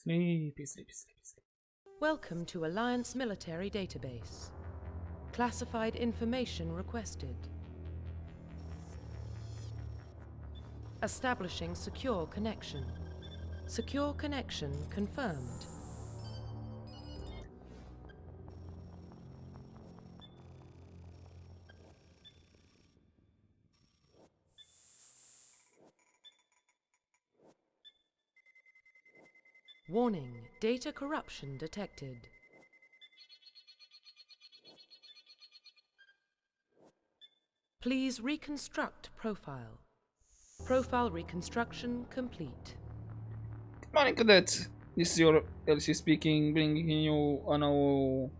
Sleepy, sleepy, sleepy, sleepy. Welcome to Alliance Military Database. Classified information requested. Establishing secure connection. Secure connection confirmed. Warning, data corruption detected. Please reconstruct profile. Profile reconstruction complete. Good morning, cadets. This is your LC speaking, bringing you a new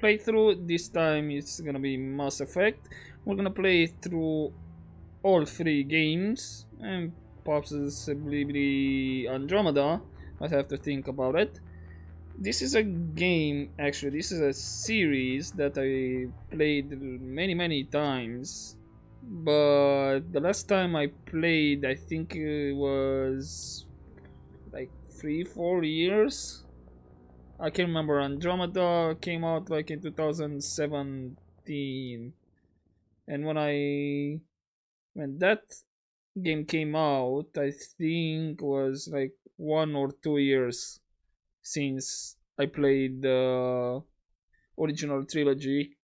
playthrough. This time it's gonna be Mass Effect. We're gonna play through all three games and possibly Andromeda. I have to think about it. This is a game, actually, this is a series that I played many times. But the last time I played, I think it was like 3-4 years. I can remember Andromeda came out like in 2017, and when that game came out, I think was like 1 or 2 years since I played the original trilogy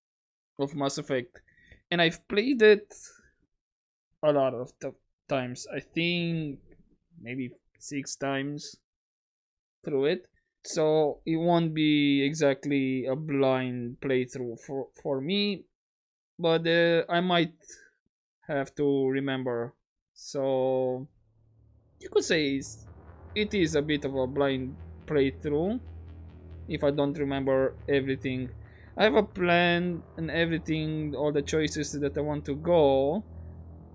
of Mass Effect, and I've played it a lot of times. I think maybe 6 times through it. So it won't be exactly a blind playthrough for me, but I might have to remember. So you could say it is a bit of a blind playthrough if I don't remember everything. I have a plan and everything, all the choices that I want to go.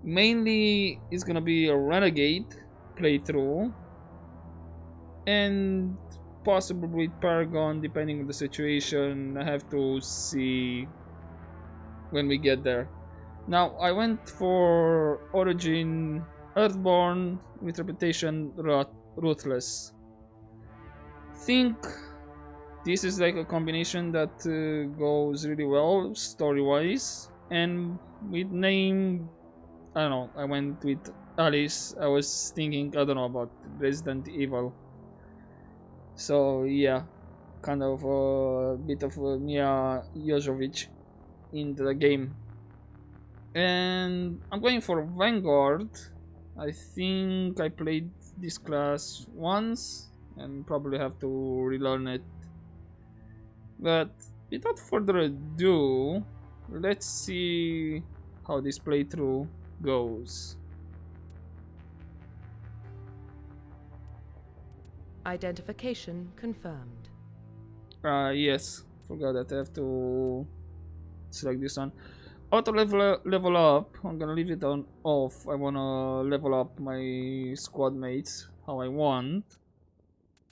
Mainly, it's gonna be a Renegade playthrough, and possibly Paragon, depending on the situation. I have to see when we get there. Now, I went for Origin Earthborn with reputation Ruthless. Think this is like a combination that goes really well story wise, and with name, I don't know, I went with Alice. I was thinking, I don't know, about Resident Evil. So yeah, kind of a bit of Mia Jojovic in the game. And I'm going for Vanguard. I think I played this class once and probably have to relearn it. But without further ado, let's see how this playthrough goes. Identification confirmed. Yes, forgot that I have to select this one. Auto level up. I'm gonna leave it on off. I wanna level up my squad mates how I want.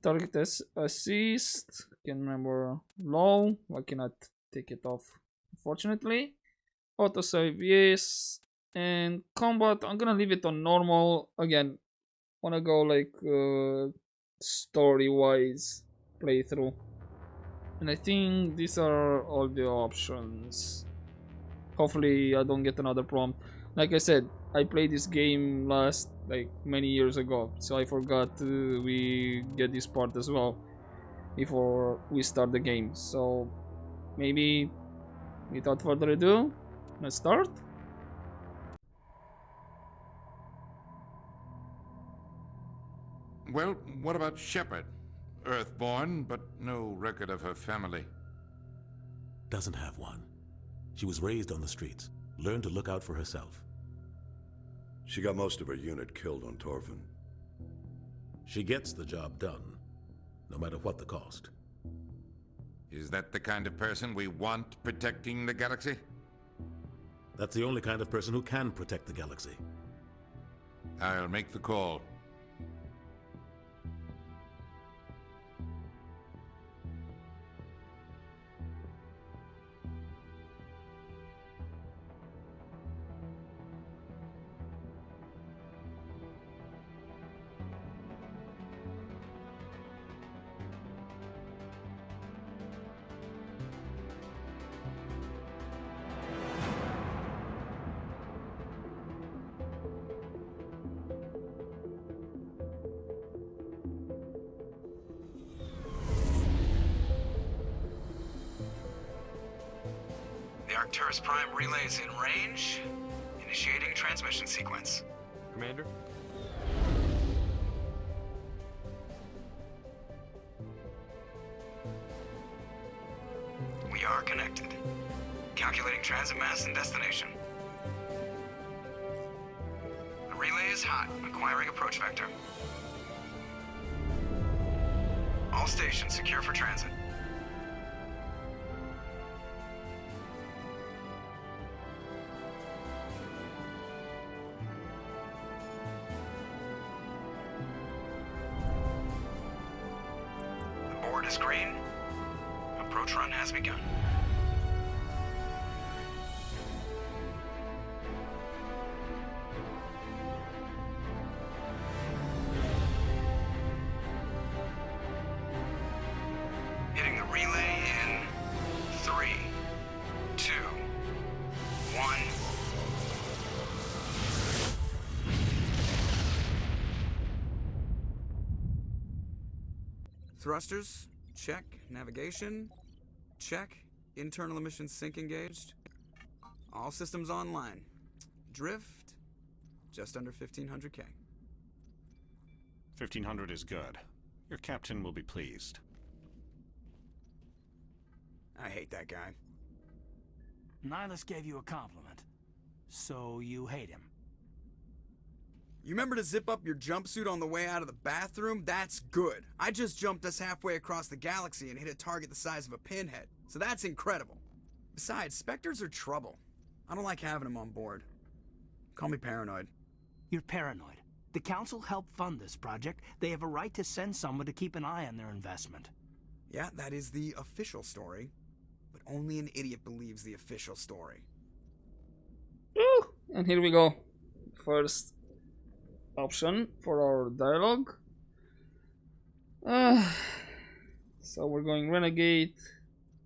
Target assist. Can remember low. I cannot take it off, unfortunately. Auto save, yes. And combat, I'm gonna leave it on normal. Again, wanna go like story wise playthrough. And I think these are all the options. Hopefully I don't get another prompt. Like I said, I played this game last like many years ago, so I forgot we get this part as well before we start the game. So maybe without further ado, let's start. Well, what about Shepard? Earthborn, but no record of her family. Doesn't have one. She was raised on the streets, learned to look out for herself. She got most of her unit killed on Torfin. She gets the job done, no matter what the cost. Is that the kind of person we want protecting the galaxy? That's the only kind of person who can protect the galaxy. I'll make the call. Arcturus Prime relay is in range. Initiating transmission sequence. Commander? We are connected. Calculating transit mass and destination. The relay is hot, acquiring approach vector. All stations secure for transit. The board is green. Approach run has begun. Hitting the relay in 3, 2, 1. Thrusters, check. Navigation, check. Internal emission sync engaged. All systems online. Drift, just under 1500K. 1500 is good. Your captain will be pleased. I hate that guy. Nihilus gave you a compliment, so you hate him. You remember to zip up your jumpsuit on the way out of the bathroom? That's good. I just jumped us halfway across the galaxy and hit a target the size of a pinhead, so that's incredible. Besides, Spectres are trouble. I don't like having them on board. Call me paranoid. You're paranoid. The Council helped fund this project. They have a right to send someone to keep an eye on their investment. Yeah, that is the official story. But only an idiot believes the official story. Woo! And here we go. First option for our dialogue. So we're going Renegade.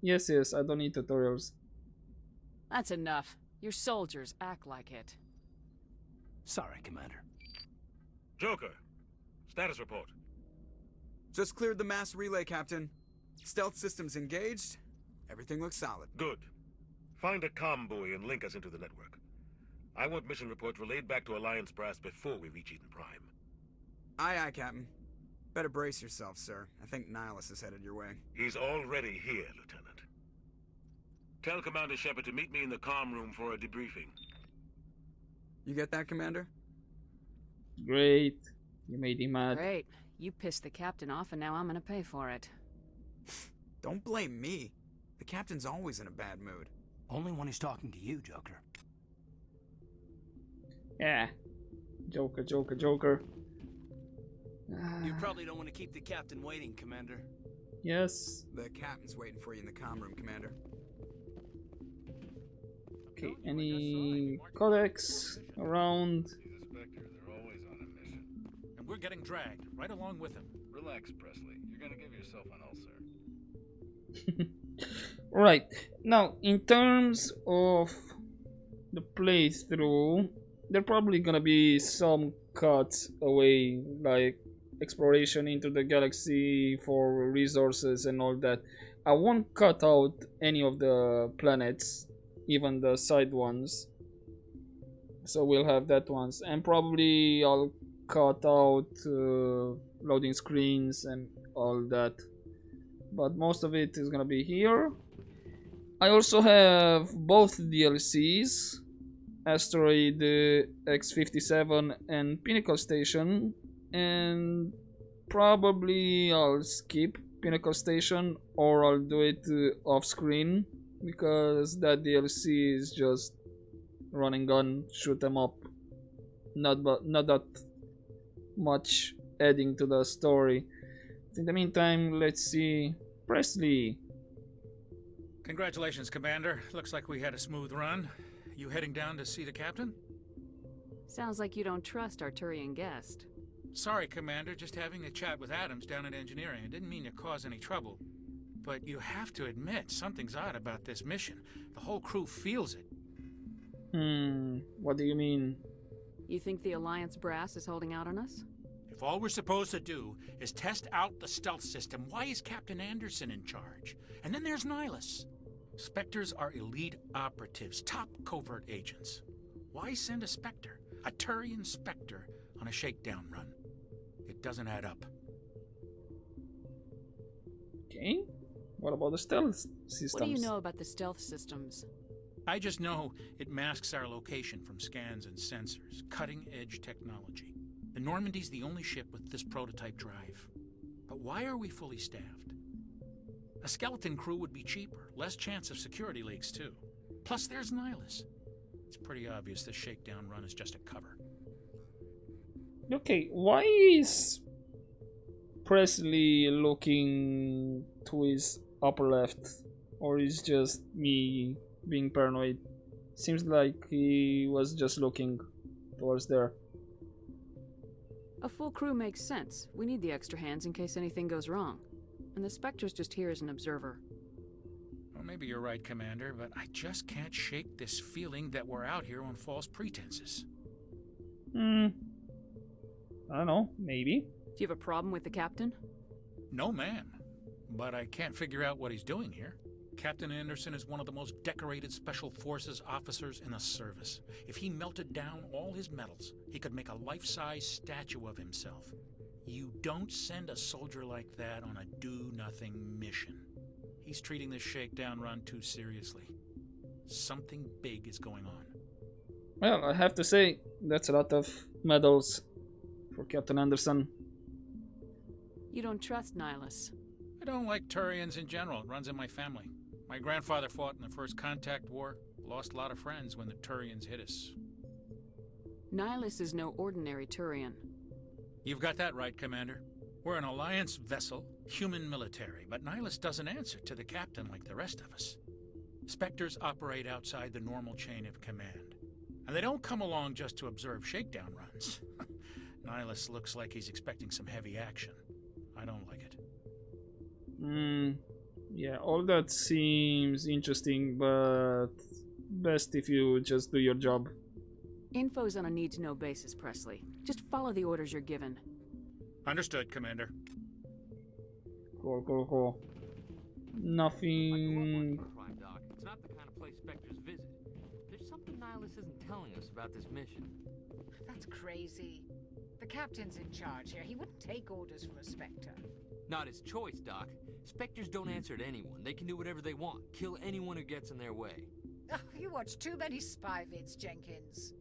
Yes, I don't need tutorials. That's enough. Your soldiers act like it. Sorry, Commander. Joker, status report. Just cleared the mass relay, Captain. Stealth systems engaged. Everything looks solid. Good. Find a comm buoy and link us into the network. I want mission reports relayed back to Alliance brass before we reach Eden Prime. Aye, Captain. Better brace yourself, sir. I think Nihilus is headed your way. He's already here, Lieutenant. Tell Commander Shepard to meet me in the comm room for a debriefing. You get that, Commander? Great. You made him mad. Great. You pissed the captain off and now I'm gonna pay for it. Don't blame me. The Captain's always in a bad mood. Only when he's talking to you, Joker. Yeah. Joker. You probably don't want to keep the Captain waiting, Commander. Yes. The Captain's waiting for you in the comm room, Commander. Okay, any codex around? He's a Spectre. They're always on a mission. And we're getting dragged, right along with him. Relax, Presley. You're gonna give yourself an ulcer. Right, now in terms of the playthrough, there probably gonna be some cuts away, like exploration into the galaxy for resources and all that. I won't cut out any of the planets, even the side ones, so we'll have that ones, and probably I'll cut out loading screens and all that, but most of it is gonna be here. I also have both DLCs, Asteroid X-57 and Pinnacle Station, and probably I'll skip Pinnacle Station or I'll do it off screen, because that DLC is just run and gun, shoot 'em up, not that much adding to the story. In the meantime, let's see Presley. Congratulations, Commander. Looks like we had a smooth run. You heading down to see the captain? Sounds like you don't trust Arturian guest. Sorry, Commander. Just having a chat with Adams down at engineering. I didn't mean to cause any trouble. But you have to admit, something's odd about this mission. The whole crew feels it. What do you mean? You think the Alliance brass is holding out on us? If all we're supposed to do is test out the stealth system, why is Captain Anderson in charge? And then there's Nihilus. Spectres are elite operatives, top covert agents. Why send a Spectre, a Turian Spectre, on a shakedown run? It doesn't add up. Okay. What about the stealth systems? What do you know about the stealth systems? I just know it masks our location from scans and sensors. Cutting-edge technology. The Normandy's the only ship with this prototype drive. But why are we fully staffed? A skeleton crew would be cheaper, less chance of security leaks too. Plus there's Nihilus. It's pretty obvious this shakedown run is just a cover. Okay, why is Presley looking to his upper left? Or is just me being paranoid? Seems like he was just looking towards there. A full crew makes sense. We need the extra hands in case anything goes wrong. And the Spectre's just here as an observer. Well, maybe you're right, Commander, but I just can't shake this feeling that we're out here on false pretenses. I don't know, maybe. Do you have a problem with the captain? No, ma'am. But I can't figure out what he's doing here. Captain Anderson is one of the most decorated Special Forces officers in the service. If he melted down all his medals, he could make a life-size statue of himself. You don't send a soldier like that on a do-nothing mission. He's treating this shakedown run too seriously. Something big is going on. Well, I have to say, that's a lot of medals for Captain Anderson. You don't trust Nihilus. I don't like Turians in general. It runs in my family. My grandfather fought in the First Contact War. Lost a lot of friends when the Turians hit us. Nihilus is no ordinary Turian. You've got that right, Commander. We're an Alliance vessel, human military, but Nihilus doesn't answer to the captain like the rest of us. Spectres operate outside the normal chain of command. And they don't come along just to observe shakedown runs. Nihilus looks like he's expecting some heavy action. I don't like it. Yeah, all that seems interesting, but best if you just do your job. Info's on a need-to-know basis, Presley. Just follow the orders you're given. Understood, Commander. Cool. Nothing. Prime Doc. It's not the kind of place Spectres visit. There's something Nihilus isn't telling us about this mission. That's crazy. The captain's in charge here. He wouldn't take orders from a Spectre. Not his choice, Doc. Spectres don't answer to anyone. They can do whatever they want. Kill anyone who gets in their way. Oh, you watch too many spy vids, Jenkins.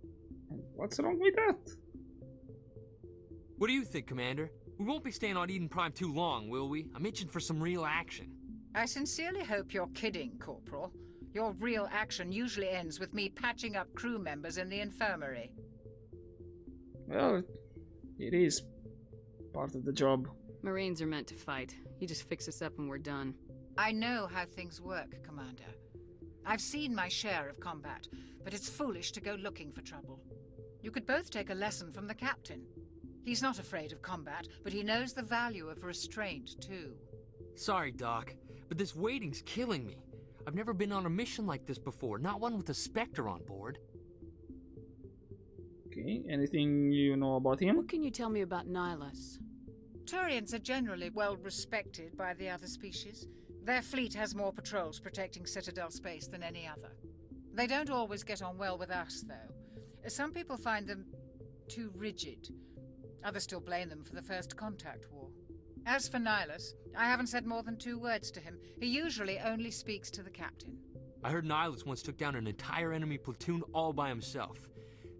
What's wrong with that? What do you think, Commander? We won't be staying on Eden Prime too long, will we? I'm itching for some real action. I sincerely hope you're kidding, Corporal. Your real action usually ends with me patching up crew members in the infirmary. Well, it is part of the job. Marines are meant to fight. You just fix us up and we're done. I know how things work, Commander. I've seen my share of combat, but it's foolish to go looking for trouble. You could both take a lesson from the captain. He's not afraid of combat, but he knows the value of restraint, too. Sorry, Doc, but this waiting's killing me. I've never been on a mission like this before, not one with a Spectre on board. Okay, anything you know about him? What can you tell me about Nihilus? Turians are generally well respected by the other species. Their fleet has more patrols protecting Citadel space than any other. They don't always get on well with us, though. Some people find them too rigid. Others still blame them for the First Contact War. As for Nihilus, I haven't said more than 2 words to him. He usually only speaks to the captain. I heard Nihilus once took down an entire enemy platoon all by himself.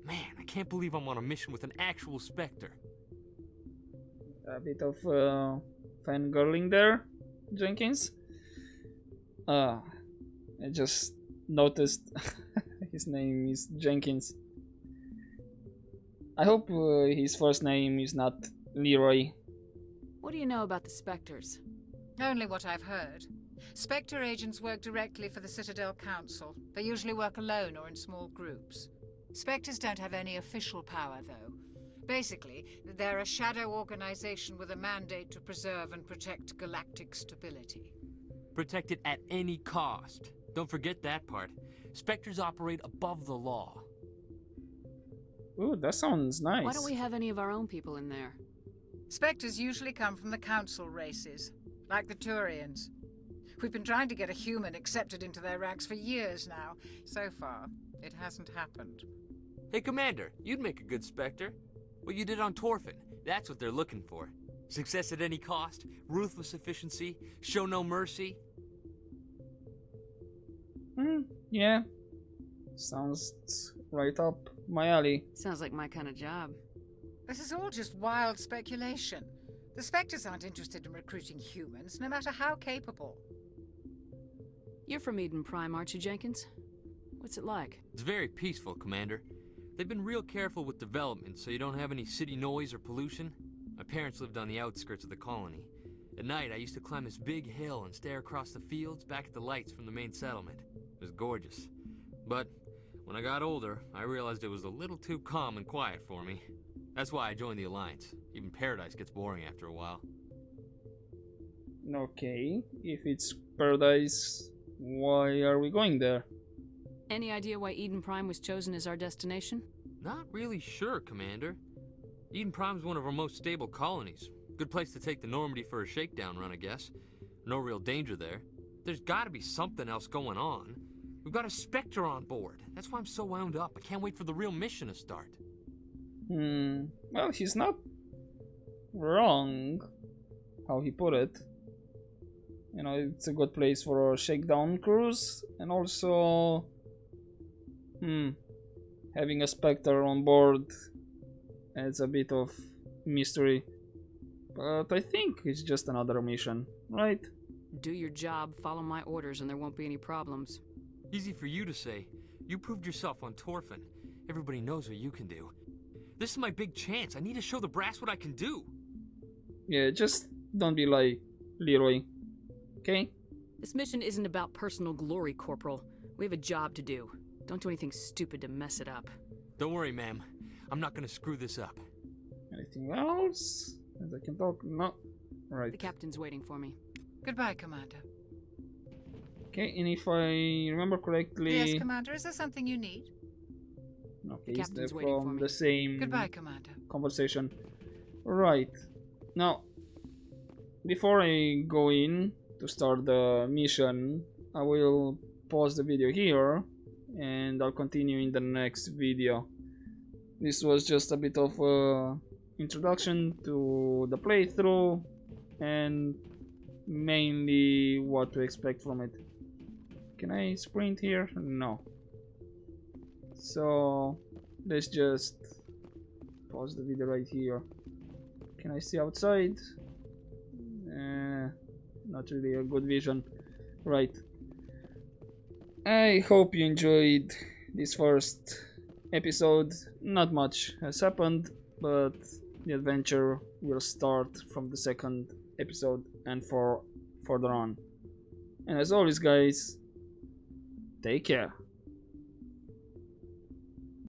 Man, I can't believe I'm on a mission with an actual Spectre. A bit of fangirling there, Jenkins. I just noticed his name is Jenkins. I hope his first name is not Leroy. What do you know about the Spectres? Only what I've heard. Spectre agents work directly for the Citadel Council. They usually work alone or in small groups. Spectres don't have any official power, though. Basically, they're a shadow organization with a mandate to preserve and protect galactic stability. Protect it at any cost. Don't forget that part. Spectres operate above the law. Ooh, that sounds nice. Why don't we have any of our own people in there? Spectres usually come from the Council races, like the Turians. We've been trying to get a human accepted into their ranks for years now. So far, it hasn't happened. Hey, Commander, you'd make a good Spectre. What you did on Torfin, that's what they're looking for. Success at any cost, ruthless efficiency, show no mercy. Yeah. Sounds right up my alley. Sounds like my kind of job. This is all just wild speculation. The Spectres aren't interested in recruiting humans, no matter how capable. You're from Eden Prime, aren't you, Jenkins? What's it like? It's very peaceful, Commander. They've been real careful with development, so you don't have any city noise or pollution. My parents lived on the outskirts of the colony. At night, I used to climb this big hill and stare across the fields back at the lights from the main settlement. It was gorgeous. But when I got older, I realized it was a little too calm and quiet for me. That's why I joined the Alliance. Even Paradise gets boring after a while. Okay, if it's Paradise, why are we going there? Any idea why Eden Prime was chosen as our destination? Not really sure, Commander. Eden Prime's one of our most stable colonies. Good place to take the Normandy for a shakedown run, I guess. No real danger there. There's gotta be something else going on. We've got a Spectre on board. That's why I'm so wound up. I can't wait for the real mission to start. Well, he's not wrong how he put it. You know, it's a good place for a shakedown cruise, and also having a Spectre on board adds a bit of mystery. But I think it's just another mission, right? Do your job, follow my orders, and there won't be any problems. Easy for you to say. You proved yourself on Torfin. Everybody knows what you can do. This is my big chance. I need to show the brass what I can do. Yeah, just don't be like Leroy, okay? This mission isn't about personal glory, Corporal. We have a job to do. Don't do anything stupid to mess it up. Don't worry, ma'am. I'm not gonna screw this up. Anything else? As I can talk? No. Right. The captain's waiting for me. Goodbye, Commander. Okay, and if I remember correctly... Yes, Commander, is there something you need? Okay, the is that captain's waiting for from me. the same Goodbye, Commander. conversation? Right. Now, before I go in to start the mission, I will pause the video here and I'll continue in the next video. This was just a bit of a introduction to the playthrough and mainly what to expect from it. Can I sprint here? No. So let's just pause the video right here. Can I see outside? Not really a good vision. Right. I hope you enjoyed this first episode. Not much has happened, but the adventure will start from the second episode and further on. And as always, guys, take care.